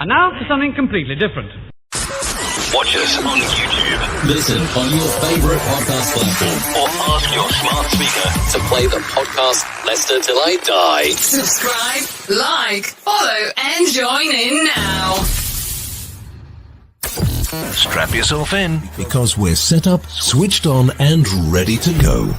And now for something completely different. Watch us on YouTube. Listen on your favourite podcast platform. Or ask your smart speaker to play the podcast Leicester Till I Die. Subscribe, like, follow, and join in now. Strap yourself in. Because we're set up, switched on, and ready to go.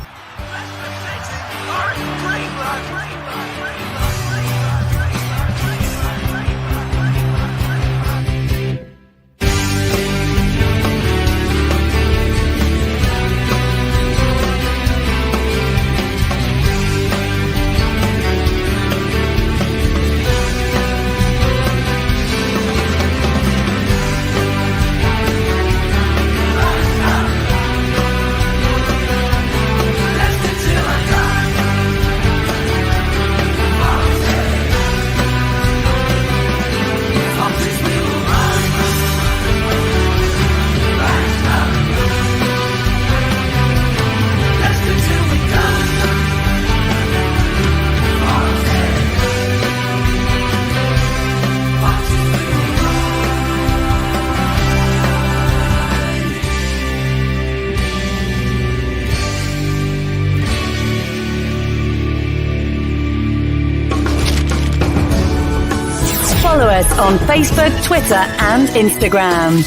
Follow us on Facebook, Twitter, and Instagram.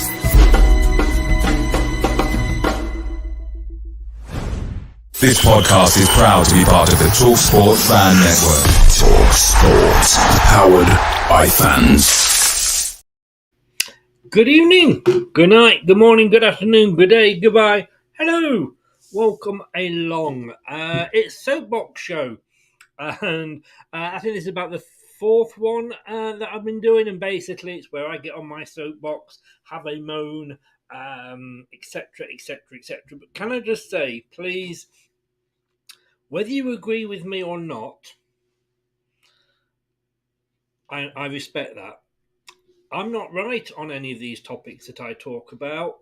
This podcast is proud to be part of the Talk Sport Fan Network. Talk Sport, powered by fans. Good evening, good night, good morning, good afternoon, good day, goodbye, hello, welcome along. It's Soapbox Show, and I think this is about the fourth one that I've been doing, and basically it's where I get on my soapbox, have a moan, etc, etc, etc. But can I just say, please, whether you agree with me or not, I respect that. I'm not right on any of these topics that I talk about,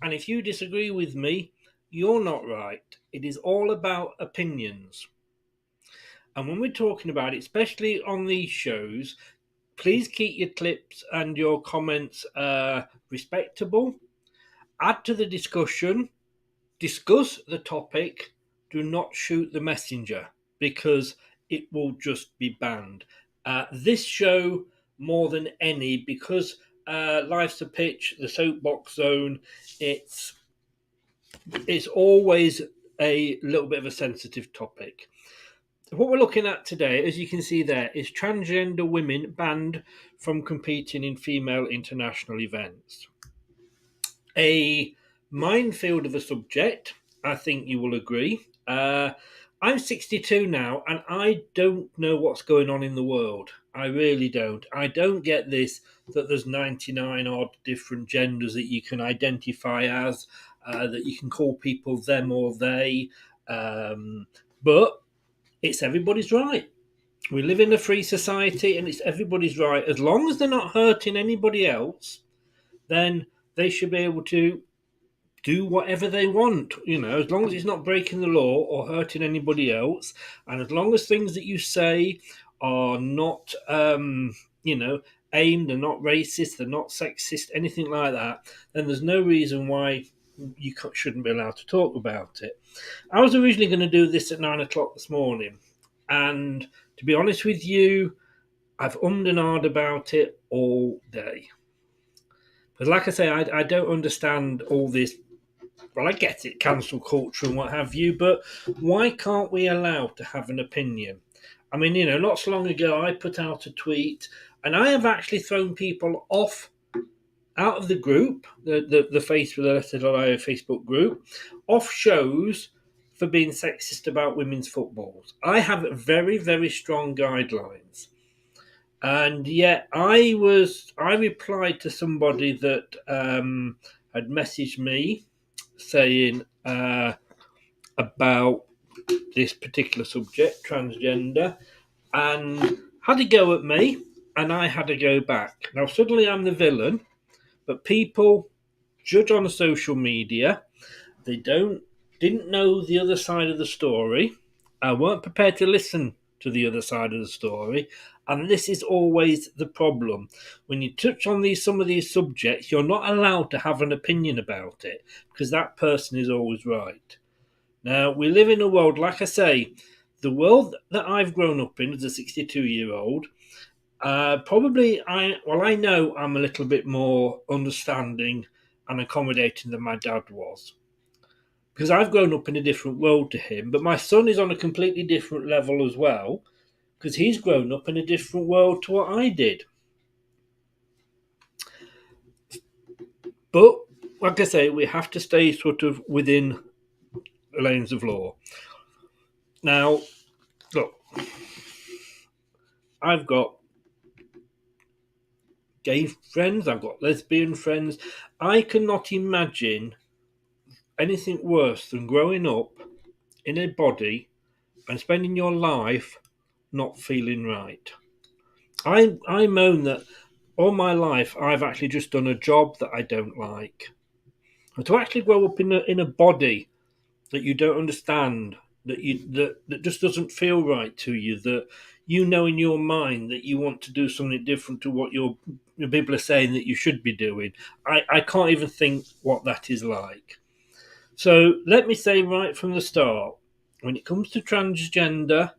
and if you disagree with me, you're not right. It is all about opinions. And when we're talking about it, especially on these shows, please keep your clips and your comments respectable. Add to the discussion. Discuss the topic. Do not shoot the messenger, because it will just be banned. This show, more than any, because Life's a Pitch, the Soapbox Zone, it's always a little bit of a sensitive topic. What we're looking at today, as you can see there, is transgender women banned from competing in female international events. A minefield of a subject, I think you will agree. I'm 62 now, and I don't know what's going on in the world. I really don't. I don't get this, that there's 99 odd different genders that you can identify as, that you can call people them or they. But it's everybody's right. We live in a free society, and it's everybody's right. As long as they're not hurting anybody else, then they should be able to do whatever they want, as long as it's not breaking the law or hurting anybody else, and as long as things that you say are not, aimed, they're not racist, they're not sexist, anything like that, then there's no reason why you shouldn't be allowed to talk about it. I was originally going to do this at 9 o'clock this morning, and to be honest with you, I've ummed and ahed about it all day. But like I say, I don't understand all this. Well, I get it, cancel culture and what have you, but why can't we allow to have an opinion? I mean, not so long ago, I put out a tweet, and I have actually thrown people out of the group, the Leicester.io Facebook group, off shows for being sexist about women's footballs. I have very, very strong guidelines. And yet I replied to somebody that had messaged me saying about this particular subject, transgender, and had a go at me, and I had to go back. Now, suddenly I'm the villain, but people judge on social media. They didn't know the other side of the story, weren't prepared to listen to the other side of the story. And this is always the problem. When you touch on some of these subjects, you're not allowed to have an opinion about it because that person is always right. Now, we live in a world, like I say, the world that I've grown up in as a 62-year-old, I know I'm a little bit more understanding and accommodating than my dad was. Because I've grown up in a different world to him, but my son is on a completely different level as well, because he's grown up in a different world to what I did. But, like I say, we have to stay sort of within the lanes of law. Now, look, I've got gay friends, I've got lesbian friends. I cannot imagine anything worse than growing up in a body and spending your life not feeling right. I moan that all my life I've actually just done a job that I don't like. And to actually grow up in a body that you don't understand, that just doesn't feel right to you, that you know in your mind that you want to do something different to what your people are saying that you should be doing. I can't even think what that is like. So let me say right from the start, when it comes to transgender,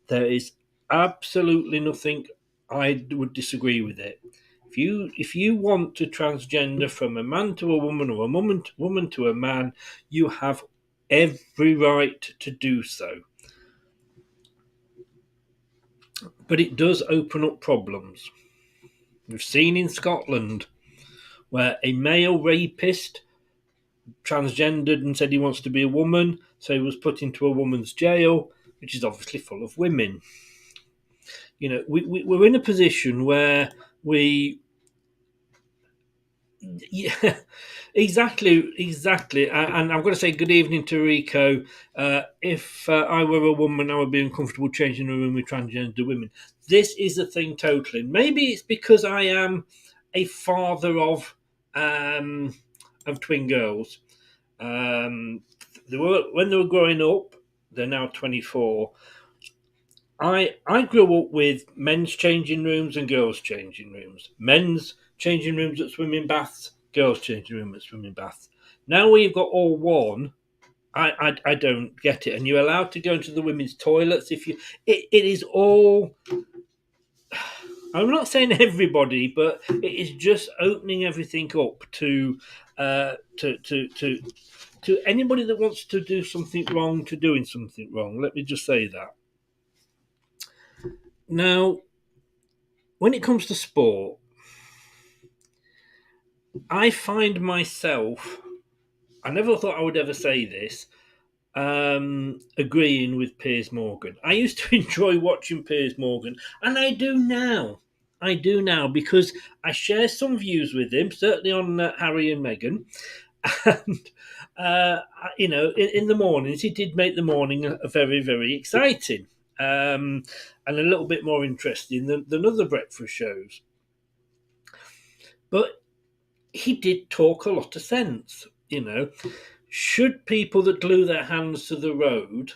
there is absolutely nothing I would disagree with it. If you want to transgender from a man to a woman or a woman to a man, you have every right to do so. But it does open up problems. We've seen in Scotland where a male rapist transgendered and said he wants to be a woman, so he was put into a woman's jail, which is obviously full of women. You know, we're in a position where yeah, exactly. And I'm going to say good evening to Rico. If I were a woman, I would be uncomfortable changing a room with transgender women. This is a thing totally. Maybe it's because I am a father of twin girls. When they were growing up, they're now 24. I grew up with men's changing rooms and girls' changing rooms. Men's changing rooms at swimming baths, girls' changing rooms at swimming baths. Now we've got all one. I don't get it. And you're allowed to go into the women's toilets if you. It is all. I'm not saying everybody, but it is just opening everything up to anybody that wants to do something wrong to doing something wrong. Let me just say that. Now, when it comes to sport, I find myself, I never thought I would ever say this, agreeing with Piers Morgan. I used to enjoy watching Piers Morgan, and I do now. Because I share some views with him, certainly on Harry and Meghan. And, in the mornings, he did make the morning a very, very exciting. And a little bit more interesting than other breakfast shows. But he did talk a lot of sense, you know. Should people that glue their hands to the road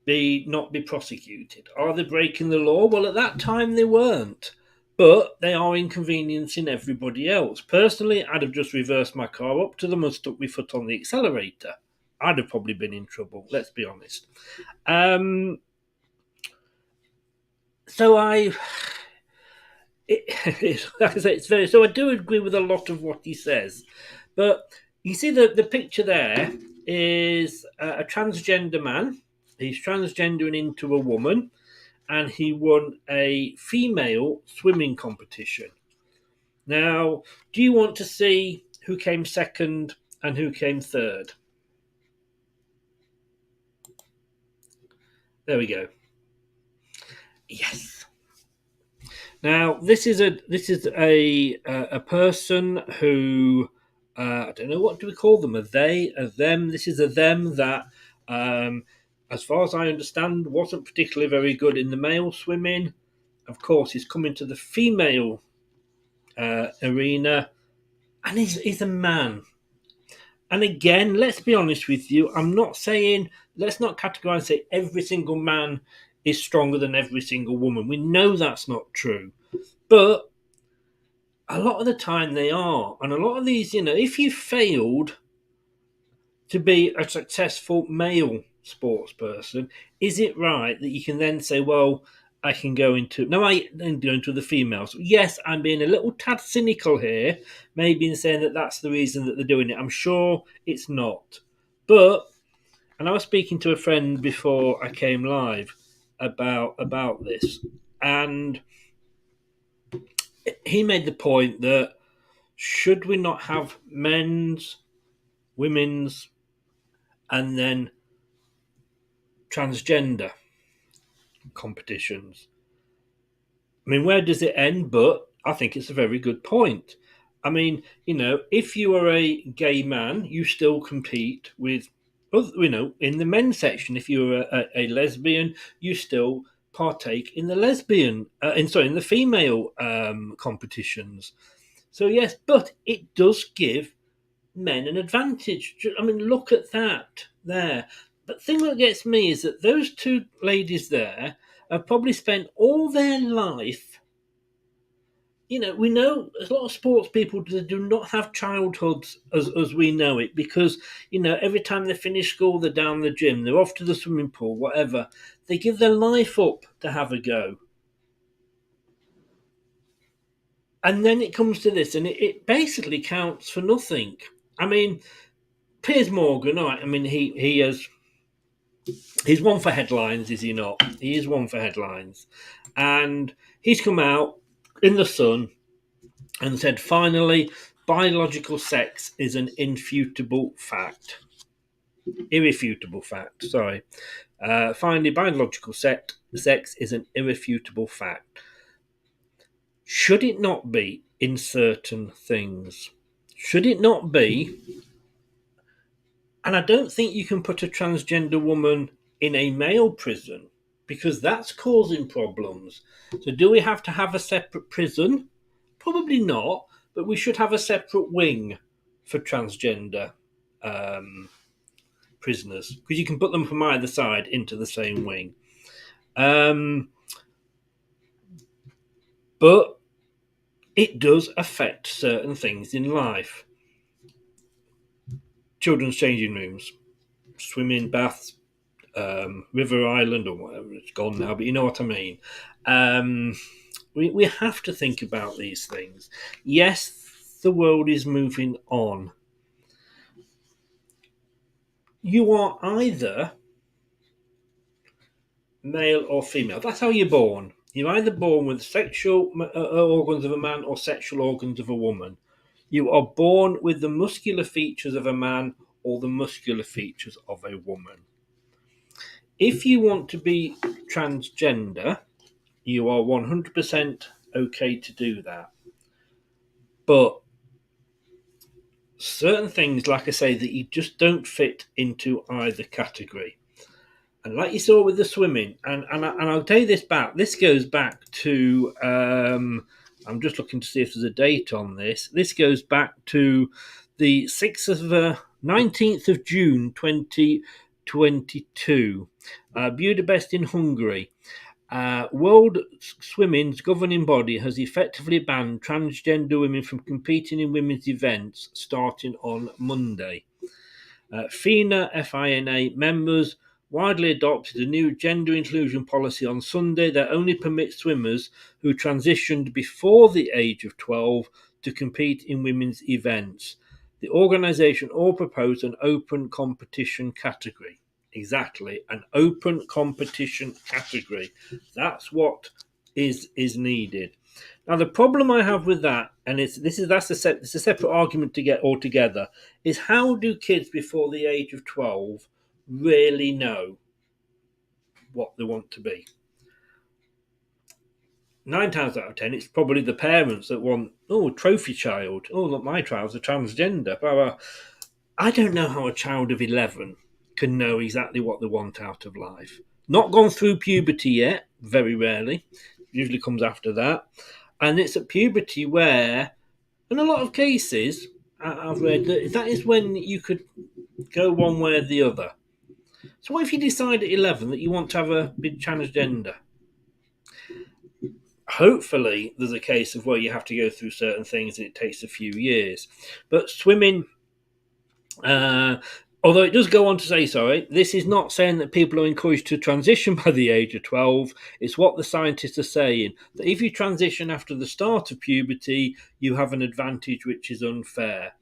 not be prosecuted? Are they breaking the law? Well, at that time they weren't. But they are inconveniencing everybody else. Personally, I'd have just reversed my car up to them and stuck my foot on the accelerator. I'd have probably been in trouble, let's be honest. So I do agree with a lot of what he says. But you see the picture there is a transgender man. He's transgendering into a woman, and he won a female swimming competition. Now, do you want to see who came second and who came third? There we go. Yes. Now, this is a person who I don't know, what do we call them? A they, a them. This is a them that, as far as I understand, wasn't particularly very good in the male swimming. Of course, he's come into the female arena, and he's a man. And again, let's be honest with you. I'm not saying, let's not categorize and say every single man is stronger than every single woman. We know that's not true. But a lot of the time they are. And a lot of these, if you failed to be a successful male sports person, is it right that you can then say, well, I can go into the females? Yes, I'm being a little tad cynical here, maybe in saying that that's the reason that they're doing it. I'm sure it's not. But, and I was speaking to a friend before I came live about this, and he made the point that should we not have men's, women's, and then transgender competitions? I mean, where does it end? But I think it's a very good point. I mean, if you are a gay man, you still compete with, in the men's section. If you're a lesbian, you still partake in the in the female competitions. So yes, but it does give men an advantage. I mean, look at that there. But the thing that gets me is that those two ladies there have probably spent all their life. We know a lot of sports people do not have childhoods as we know it, because, every time they finish school, they're down the gym, they're off to the swimming pool, whatever. They give their life up to have a go. And then it comes to this, and it basically counts for nothing. I mean, Piers Morgan, all right, I mean, he's one for headlines, is he not? He is one for headlines. And he's come out in the Sun and said, finally, biological sex is an irrefutable fact. Finally, biological sex is an irrefutable fact. Should it not be in certain things? Should it not be? And I don't think you can put a transgender woman in a male prison, because that's causing problems. So do we have to have a separate prison? Probably not, but we should have a separate wing for transgender prisoners, because you can put them from either side into the same wing. But it does affect certain things in life. Children's changing rooms, swimming baths, River Island or whatever, it's gone now, but you know what I mean. We have to think about these things. Yes, the world is moving on. You are either male or female. That's how you're born. You're either born with sexual organs of a man or sexual organs of a woman. You are born with the muscular features of a man or the muscular features of a woman. If you want to be transgender, you are 100% okay to do that. But certain things, like I say, that you just don't fit into either category. And like you saw with the swimming, and I'll tell you this back. This goes back to, I'm just looking to see if there's a date on this. This goes back to the 19th of June 2022. Budapest in Hungary. World Swimming's governing body has effectively banned transgender women from competing in women's events starting on Monday. FINA members widely adopted a new gender inclusion policy on Sunday that only permits swimmers who transitioned before the age of 12 to compete in women's events. The organisation all proposed an open competition category. Exactly, an open competition category. That's what is needed. Now, the problem I have with that, and it's a separate argument to get altogether, is how do kids before the age of 12 really know what they want to be? 9 times out of 10, it's probably the parents that want, trophy child. Oh, look, my child's a transgender. Blah, blah. I don't know how a child of 11 can know exactly what they want out of life. Not gone through puberty yet, very rarely. Usually comes after that. And it's at puberty where, in a lot of cases, I've read that is when you could go one way or the other. So what if you decide at 11 that you want to have a big transgender? Hopefully, there's a case of where you have to go through certain things and it takes a few years. But swimming, although it does go on to say, sorry, this is not saying that people are encouraged to transition by the age of 12. It's what the scientists are saying, that if you transition after the start of puberty, you have an advantage which is unfair.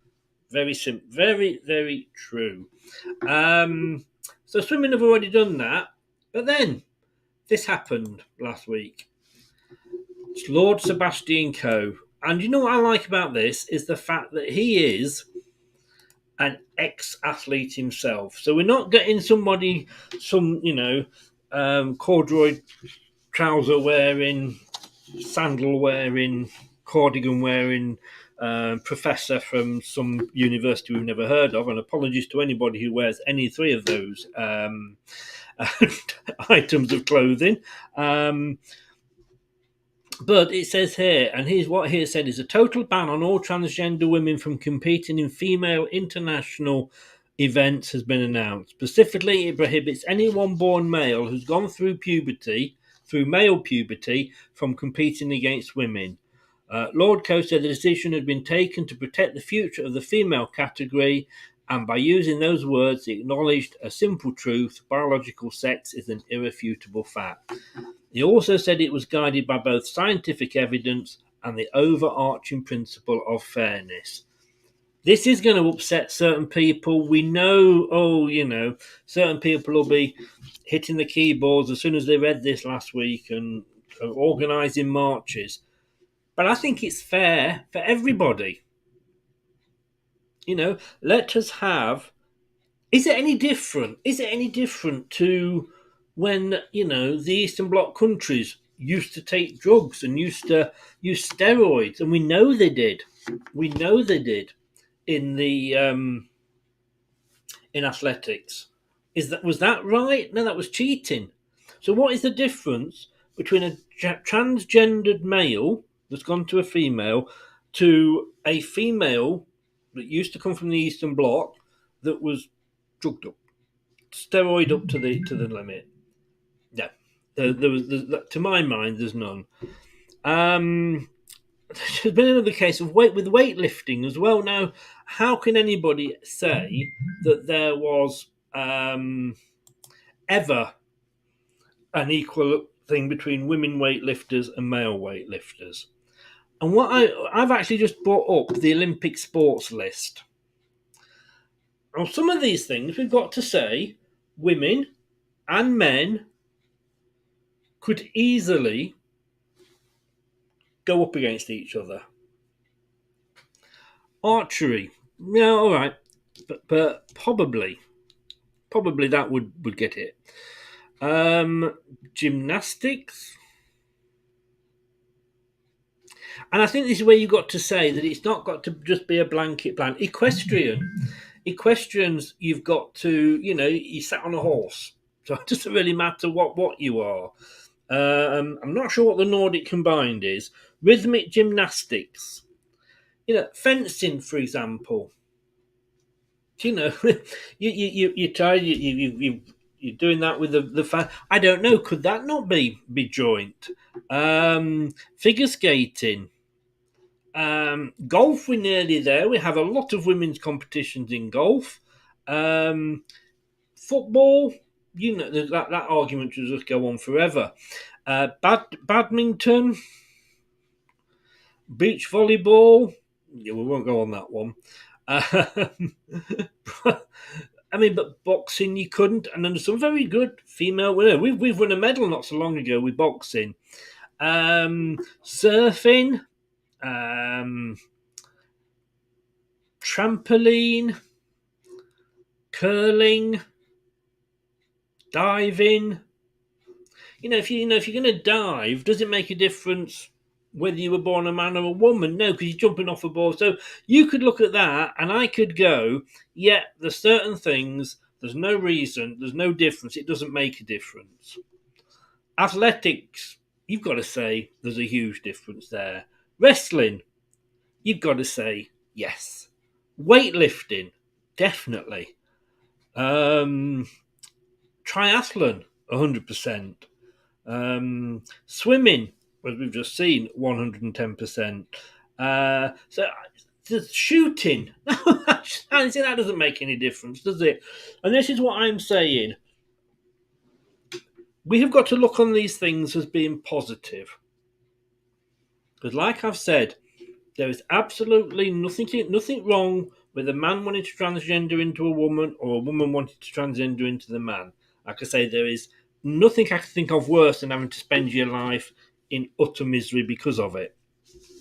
Very simple, very, very true. So swimming have already done that. But then, this happened last week. It's Lord Sebastian Coe. And you know what I like about this is the fact that he is an ex-athlete himself. So we're not getting somebody, corduroy trouser wearing, sandal wearing, cardigan wearing professor from some university we've never heard of. And apologies to anybody who wears any three of those items of clothing. But it says here, and here's what here said, is a total ban on all transgender women from competing in female international events has been announced. Specifically, it prohibits anyone born male who's gone through male puberty, from competing against women. Lord Coe said the decision had been taken to protect the future of the female category, and by using those words, he acknowledged a simple truth: biological sex is an irrefutable fact. He also said it was guided by both scientific evidence and the overarching principle of fairness. This is going to upset certain people. We know, certain people will be hitting the keyboards as soon as they read this last week and organising marches. But I think it's fair for everybody. Let us have... Is it any different? Is it any different to when, the Eastern Bloc countries used to take drugs and used to use steroids? And we know they did. We know they did in the in athletics. Was that right? No, that was cheating. So what is the difference between a transgendered male that's gone to a female to a female that used to come from the Eastern Bloc that was drugged up, steroid up to the limit? No, to my mind, there's none. There's been another case of with weightlifting as well. Now, how can anybody say that there was ever an equal thing between women weightlifters and male weightlifters? And what I've actually just brought up the Olympic sports list. On some of these things, we've got to say women and men could easily go up against each other. Archery, yeah, all right, but probably that would get it. Gymnastics, and I think this is where you've got to say that it's not got to just be a blanket ban. Equestrians, you've got to, you sat on a horse, so it doesn't really matter what you are. I'm not sure what the Nordic combined is. Rhythmic gymnastics, fencing, for example. You're doing that with the fan. I don't know. Could that not be joint? Figure skating. Golf, we're nearly there. We have a lot of women's competitions in golf. Football, that argument will just go on forever. Badminton, beach volleyball. Yeah, we won't go on that one. But boxing you couldn't. And then there's some very good female winner. We've won a medal not so long ago with boxing. Surfing. Trampoline, curling, diving. If you're going to dive, does it make a difference whether you were born a man or a woman? No, because you're jumping off a board. So you could look at that, and I could go, yeah, there's certain things. There's no reason. There's no difference. It doesn't make a difference. Athletics, you've got to say there's a huge difference there. Wrestling, you've got to say yes. Weightlifting, definitely. Triathlon, 100%. Swimming, as we've just seen, 110%. So just shooting, honestly, that doesn't make any difference, does it? And this is what I'm saying. We have got to look on these things as being positive. Because like I've said, there is absolutely nothing wrong with a man wanting to transgender into a woman or a woman wanting to transgender into the man. Like I say, there is nothing I can think of worse than having to spend your life in utter misery because of it.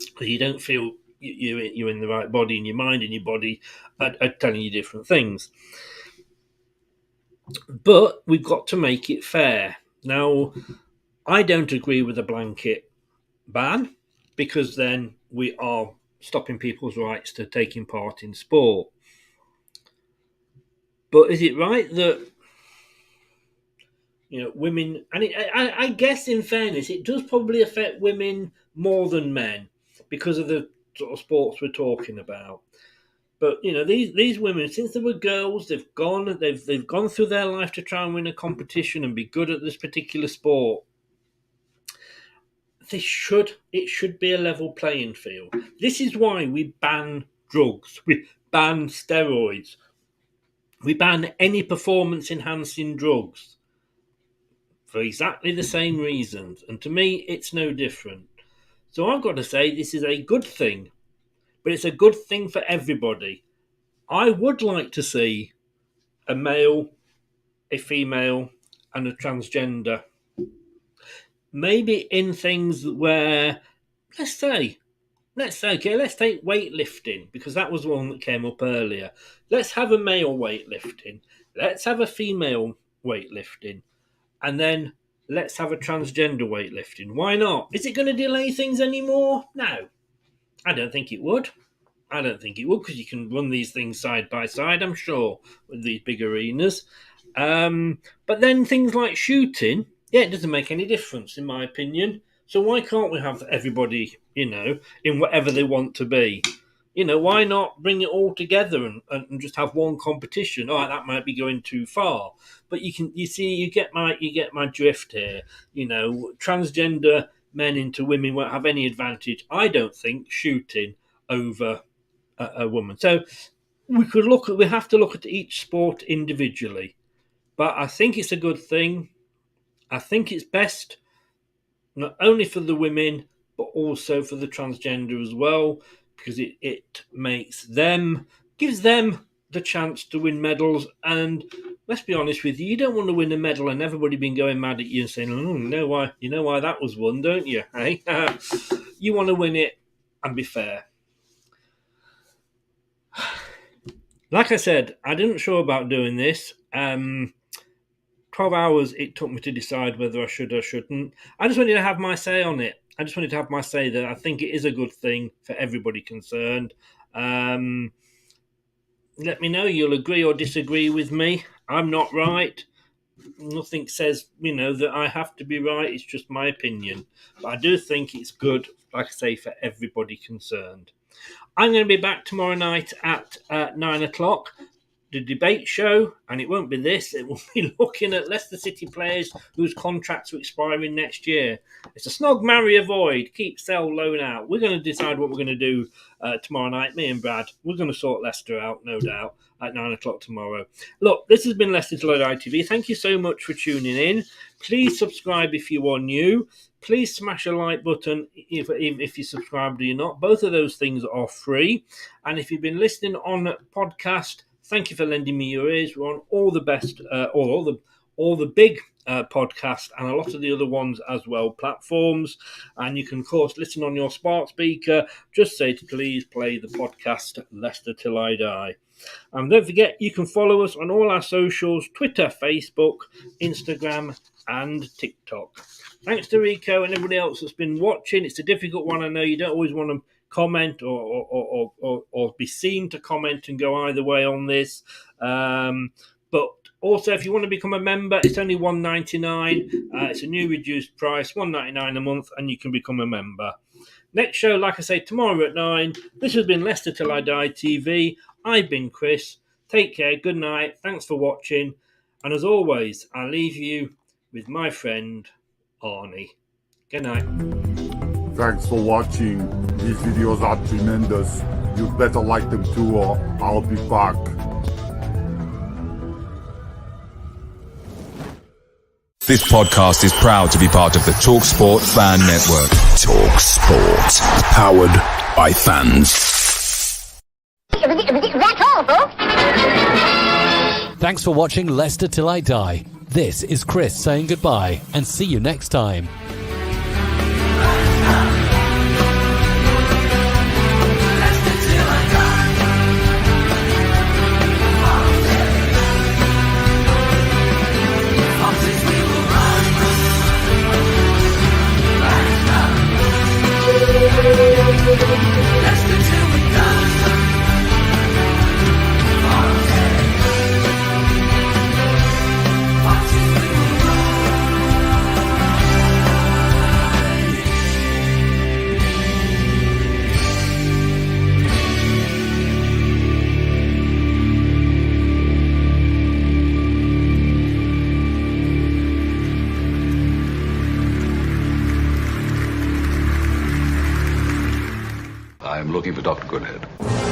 Because you don't feel you're in the right body, and your mind and your body are telling you different things. But we've got to make it fair. Now, I don't agree with a blanket ban, because then we are stopping people's rights to taking part in sport. But is it right that women, and I guess in fairness, it does probably affect women more than men because of the sort of sports we're talking about. But these women, since they were girls, they've gone through their life to try and win a competition and be good at this particular sport. It should be a level playing field. This is why we ban drugs, we ban steroids, we ban any performance enhancing drugs for exactly the same reasons. And to me, it's no different. So I've got to say this is a good thing, but it's a good thing for everybody. I would like to see a male, a female, and a transgender. Maybe in things where, let's take weightlifting, because that was one that came up earlier. Let's have a male weightlifting. Let's have a female weightlifting. And then let's have a transgender weightlifting. Why not? Is it going to delay things anymore? No. I don't think it would. Because you can run these things side by side, I'm sure, with these big arenas. But then things like shooting, it doesn't make any difference, in my opinion. So why can't we have everybody, in whatever they want to be? Why not bring it all together and just have one competition? All right, that might be going too far, but you get my drift here. Transgender men into women won't have any advantage, I don't think, shooting over a woman. So we have to look at each sport individually. But I think it's a good thing. I think it's best not only for the women, but also for the transgender as well, because it gives them the chance to win medals. And let's be honest with you don't want to win a medal and everybody been going mad at you and saying, "Oh, you know why that was won, don't you?" Hey, you want to win it and be fair. Like I said, I didn't sure about doing this. 12 hours it took me to decide whether I should or shouldn't. I just wanted to have my say on it. I just wanted to have my say that I think it is a good thing for everybody concerned. Let me know you'll agree or disagree with me. I'm not right. Nothing says, that I have to be right. It's just my opinion. But I do think it's good, like I say, for everybody concerned. I'm going to be back tomorrow night at 9 o'clock. The debate show, and it won't be this, it will be looking at Leicester City players whose contracts are expiring next year. It's a snog, marry, avoid, keep, sell, loan out. We're going to decide what we're going to do tomorrow night, me and Brad. We're going to sort Leicester out, no doubt, at 9 o'clock tomorrow. Look, this has been Leicester to LTID TV. Thank you so much for tuning in. Please subscribe if you are new. Please smash a like button if you subscribed or you're not. Both of those things are free. And if you've been listening on podcast, thank you for lending me your ears. We're on all the best, all the big podcasts and a lot of the other ones as well, platforms. And you can, of course, listen on your smart speaker. Just say to please play the podcast Leicester Till I Die. And don't forget, you can follow us on all our socials, Twitter, Facebook, Instagram, and TikTok. Thanks to Rico and everybody else that's been watching. It's a difficult one. I know you don't always want to comment or be seen to comment and go either way on this. But also, if you want to become a member, it's only $1.99. It's a new reduced price, $1.99 a month, and you can become a member. Next show, like I say, tomorrow at 9. This has been Leicester Till I Die TV. I've been Chris. Take care, good night, thanks for watching, and as always, I leave you with my friend Arnie. Good night. Thanks for watching. These videos are tremendous. You better like them too, or I'll be back. This podcast is proud to be part of the TalkSport Fan Network. TalkSport. Powered by fans. That's all, folks. Thanks for watching Leicester Till I Die. This is Chris saying goodbye and see you next time. I'm looking for Dr. Goodhead.